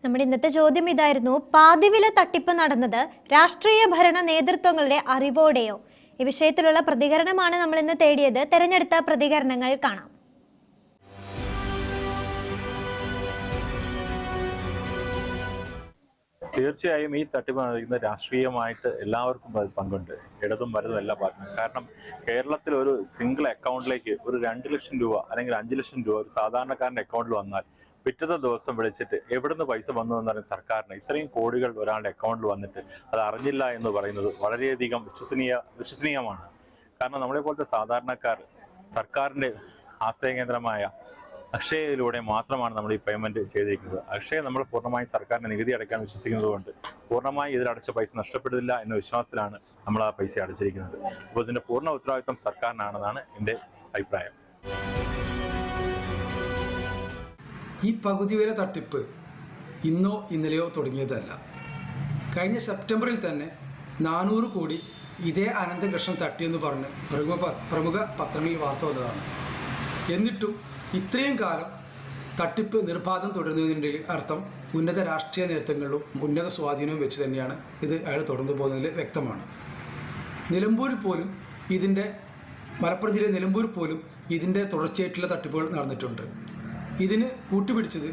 നമ്മുടെ ഇന്നത്തെ ചോദ്യം ഇതായിരുന്നു: പാതിവില തട്ടിപ്പ് നടന്നത് രാഷ്ട്രീയ ഭരണ നേതൃത്വങ്ങളുടെ അറിവോടെയോ? ഈ വിഷയത്തിലുള്ള പ്രതികരണമാണ് നമ്മൾ ഇന്ന് തേടിയത്. തെരഞ്ഞെടുത്ത പ്രതികരണങ്ങൾ കാണാം. തീർച്ചയായും ഈ തട്ടിപ്പ് നടക്കുന്ന രാഷ്ട്രീയമായിട്ട് എല്ലാവർക്കും പങ്കുണ്ട്, ഇടതും വലതും എല്ലാ പാർട്ടിയും. കാരണം കേരളത്തിൽ ഒരു സിംഗിൾ അക്കൗണ്ടിലേക്ക് ഒരു 2 ലക്ഷം രൂപ അല്ലെങ്കിൽ 5 ലക്ഷം രൂപ ഒരു സാധാരണക്കാരൻ്റെ അക്കൗണ്ടിൽ വന്നാൽ പിറ്റത്തെ ദിവസം വിളിച്ചിട്ട് എവിടുന്ന് പൈസ വന്നു എന്ന് പറയുന്ന സർക്കാരിന് ഇത്രയും കോടികൾ ഒരാളുടെ അക്കൗണ്ടിൽ വന്നിട്ട് അത് അറിഞ്ഞില്ല എന്ന് പറയുന്നത് വളരെയധികം വിശ്വസനീയമാണ്. കാരണം നമ്മളെ പോലത്തെ സാധാരണക്കാർ സർക്കാരിൻ്റെ ആശ്രയകേന്ദ്രമായ അക്ഷയയിലൂടെ മാത്രമാണ് നമ്മൾ ഈ പേയ്മെന്റ് ചെയ്തിരിക്കുന്നത്. അക്ഷയ നമ്മൾ പൂർണ്ണമായി സർക്കാരിന് നികുതി അടയ്ക്കാൻ വിശ്വസിക്കുന്നത് കൊണ്ട് പൂർണ്ണമായി ഇതിലടച്ച പൈസ നഷ്ടപ്പെടില്ല എന്ന വിശ്വാസത്തിലാണ് നമ്മൾ ആ പൈസ അടച്ചിരിക്കുന്നത്. അപ്പോൾ ഇതിന്റെ പൂർണ്ണ ഉത്തരവാദിത്വം സർക്കാരിനാണെന്നാണ് എൻ്റെ അഭിപ്രായം. ഈ പകുതി വില തട്ടിപ്പ് ഇന്നോ ഇന്നലെയോ തുടങ്ങിയതല്ല. കഴിഞ്ഞ സെപ്റ്റംബറിൽ തന്നെ 400 കോടി ഇതേ അനന്തകൃഷ്ണൻ തട്ടിയെന്ന് പറഞ്ഞ് പ്രമുഖ പത്രങ്ങളിൽ വാർത്ത വന്നതാണ്. എന്നിട്ടും ഇത്രയും കാലം തട്ടിപ്പ് നിർബാധം തുടരുന്നതിൻ്റെ അർത്ഥം ഉന്നത രാഷ്ട്രീയ നേതൃത്വങ്ങളിലും ഉന്നത സ്വാധീനവും വെച്ച് തന്നെയാണ് ഇത് അയാൾ തുടർന്നു പോകുന്നതിൽ വ്യക്തമാണ്. നിലമ്പൂരിൽ പോലും മലപ്പുറം ജില്ലയിലെ നിലമ്പൂരിൽ പോലും ഇതിൻ്റെ തുടർച്ചയായിട്ടുള്ള തട്ടിപ്പുകൾ നടന്നിട്ടുണ്ട്. ഇതിന് കൂട്ടുപിടിച്ചത്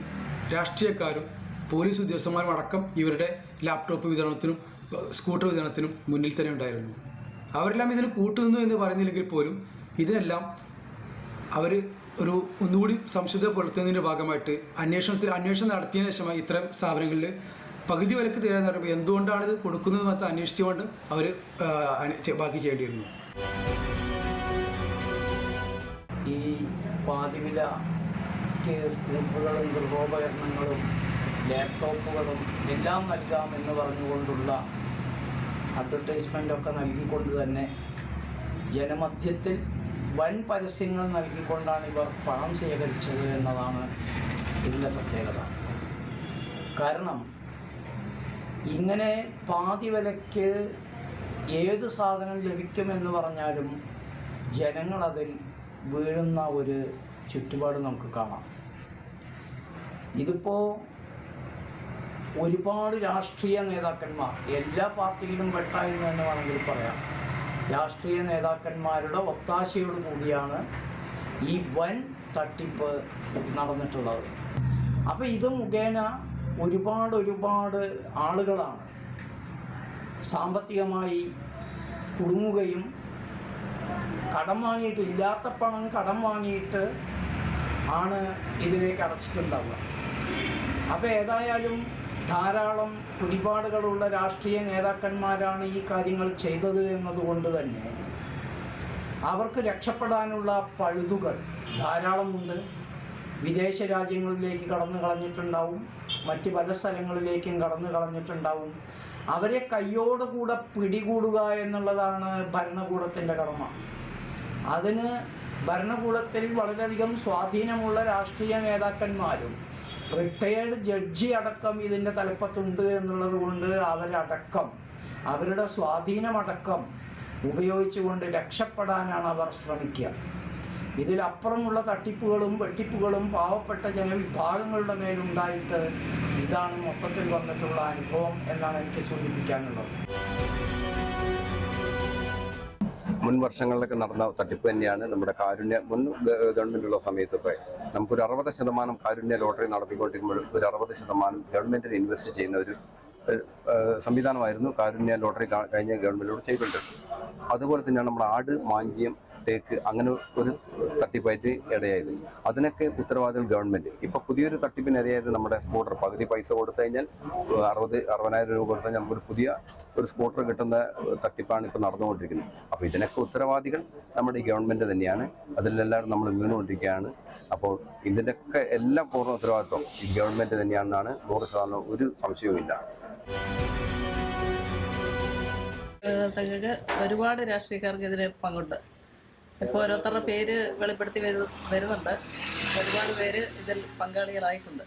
രാഷ്ട്രീയക്കാരും പോലീസ് ഉദ്യോഗസ്ഥന്മാരും അടക്കം ഇവരുടെ ലാപ്ടോപ്പ് വിതരണത്തിനും സ്കൂട്ടർ വിതരണത്തിനും മുന്നിൽ തന്നെ ഉണ്ടായിരുന്നു. അവരെല്ലാം ഇതിന് കൂട്ടുനിന്നു എന്ന് പറയുന്നില്ലെങ്കിൽ പോലും ഇതിനെല്ലാം അവർ ഒന്നുകൂടി സംശുദ്ധപ്പെടുത്തുന്നതിൻ്റെ ഭാഗമായിട്ട് അന്വേഷണം നടത്തിയതിനു ശേഷമായി ഇത്തരം സ്ഥാപനങ്ങളിൽ പകുതി വിലക്ക് തരാമെന്ന് പറയുമ്പോൾ എന്തുകൊണ്ടാണ് ഇത് കൊടുക്കുന്നത് മാത്രം അന്വേഷിച്ചുകൊണ്ട് അവർ ബാക്കി ചെയ്യേണ്ടിയിരുന്നു. ഈ പാതിവില സ്കൂട്ടറുകളും ഗൃഹോപകരണങ്ങളും ലാപ്ടോപ്പുകളും എല്ലാം നൽകാമെന്ന് പറഞ്ഞുകൊണ്ടുള്ള അഡ്വർടൈസ്മെൻ്റൊക്കെ നൽകിക്കൊണ്ട് തന്നെ ജനമധ്യത്തിൽ വൻ പരസ്യങ്ങൾ നൽകിക്കൊണ്ടാണ് ഇവർ പണം ശേഖരിച്ചത് എന്നതാണ് ഇതിൻ്റെ പ്രത്യേകത. കാരണം ഇങ്ങനെ പാതി വിലയ്ക്ക് ഏത് സാധനം ലഭിക്കുമെന്ന് പറഞ്ഞാലും ജനങ്ങളതിൽ വീഴുന്ന ഒരു ചുറ്റുപാട് നമുക്ക് കാണാം. ഇതിപ്പോൾ ഒരുപാട് രാഷ്ട്രീയ നേതാക്കന്മാർ എല്ലാ പാർട്ടിയിലും പെട്ടായിരുന്നു എന്ന് വേണമെങ്കിൽ പറയാം. രാഷ്ട്രീയ നേതാക്കന്മാരുടെ ഒത്താശയോട് കൂടിയാണ് ഈ വൻ തട്ടിപ്പ് നടന്നിട്ടുള്ളത്. അപ്പോൾ ഇത് മുഖേന ഒരുപാട് ആളുകളാണ് സാമ്പത്തികമായി കുടുങ്ങുകയും കടം വാങ്ങിയിട്ടില്ലാത്ത പണം കടം വാങ്ങിയിട്ട് ആണ് ഇതിലേക്ക് അടച്ചിട്ടുണ്ടാവുക. അപ്പോൾ ഏതായാലും ധാരാളം പിടിപാടുകളുള്ള രാഷ്ട്രീയ നേതാക്കന്മാരാണ് ഈ കാര്യങ്ങൾ ചെയ്തത് എന്നതുകൊണ്ട് തന്നെ അവർക്ക് രക്ഷപ്പെടാനുള്ള പഴുതുകൾ ധാരാളമുണ്ട്. വിദേശ രാജ്യങ്ങളിലേക്ക് കടന്നു കളഞ്ഞിട്ടുണ്ടാവും, മറ്റ് പല സ്ഥലങ്ങളിലേക്കും കടന്നു കളഞ്ഞിട്ടുണ്ടാവും. അവരെ കയ്യോടുകൂടെ പിടികൂടുക എന്നുള്ളതാണ് ഭരണകൂടത്തിൻ്റെ കടമ. അതിന് ഭരണകൂടത്തിൽ വളരെയധികം സ്വാധീനമുള്ള രാഷ്ട്രീയ നേതാക്കന്മാരും റിട്ടയേർഡ് ജഡ്ജി അടക്കം ഇതിൻ്റെ തലപ്പത്തുണ്ട് എന്നുള്ളത് കൊണ്ട് അവരുടെ സ്വാധീനമടക്കം ഉപയോഗിച്ചുകൊണ്ട് രക്ഷപ്പെടാനാണ് അവർ ശ്രമിക്കുക. ഇതിലപ്പുറമുള്ള തട്ടിപ്പുകളും വെട്ടിപ്പുകളും പാവപ്പെട്ട ജനവിഭാഗങ്ങളുടെ മേലുണ്ടായിട്ട് ഇതാണ് മൊത്തത്തിൽ വന്നിട്ടുള്ള അനുഭവം എന്നാണ് എനിക്ക് സൂചിപ്പിക്കാനുള്ളത്. മുൻ വർഷങ്ങളിലൊക്കെ നടന്ന തട്ടിപ്പ് തന്നെയാണ് നമ്മുടെ മുൻ ഗവൺമെൻറ്റുള്ള സമയത്തൊക്കെ നമുക്കൊരു 60% കാരുണ്യ ലോട്ടറി നടത്തിക്കൊണ്ടിരിക്കുമ്പോൾ ഒരു 60% ഗവൺമെൻറ്റിന് ഇൻവെസ്റ്റ് ചെയ്യുന്ന ഒരു സംവിധാനമായിരുന്നു കാരുണ്യ ലോട്ടറി കഴിഞ്ഞ ഗവൺമെൻറ്റിലൂടെ ചെയ്തിട്ടുണ്ട്. അതുപോലെ തന്നെയാണ് നമ്മുടെ ആട്, മാഞ്ചിയം, തേക്ക് അങ്ങനെ ഒരു തട്ടിപ്പായിട്ട് ഇടയായത്. അതിനൊക്കെ ഉത്തരവാദികൾ ഗവൺമെൻറ്. ഇപ്പോൾ പുതിയൊരു തട്ടിപ്പിന് ഇരയായത് നമ്മുടെ സ്കൂട്ടർ. പകുതി പൈസ കൊടുത്തു കഴിഞ്ഞാൽ 60,000 രൂപ കൊടുത്താൽ നമുക്കൊരു പുതിയ ഒരു സ്കൂട്ടർ കിട്ടുന്ന തട്ടിപ്പാണ് ഇപ്പോൾ നടന്നുകൊണ്ടിരിക്കുന്നത്. അപ്പോൾ ഇതിനൊക്കെ ഉത്തരവാദികൾ നമ്മുടെ ഈ ഗവൺമെൻറ് തന്നെയാണ്. അതിലെല്ലാവരും നമ്മൾ വീണുകൊണ്ടിരിക്കുകയാണ്. അപ്പോൾ ഇതിൻ്റെയൊക്കെ എല്ലാം പൂർണ്ണ ഉത്തരവാദിത്വം ഈ ഗവൺമെൻറ് തന്നെയാണെന്നാണ് 100% ഒരു സംശയവുമില്ല. ഒരുപാട് രാഷ്ട്രീയക്കാർക്ക് ഇതിന് പങ്കുണ്ട്. ഇപ്പോൾ ഓരോരുത്തരുടെ പേര് വെളിപ്പെടുത്തി വരുന്നുണ്ട്. ഒരുപാട് പേര് ഇതിൽ പങ്കാളികളായിട്ടുണ്ട്.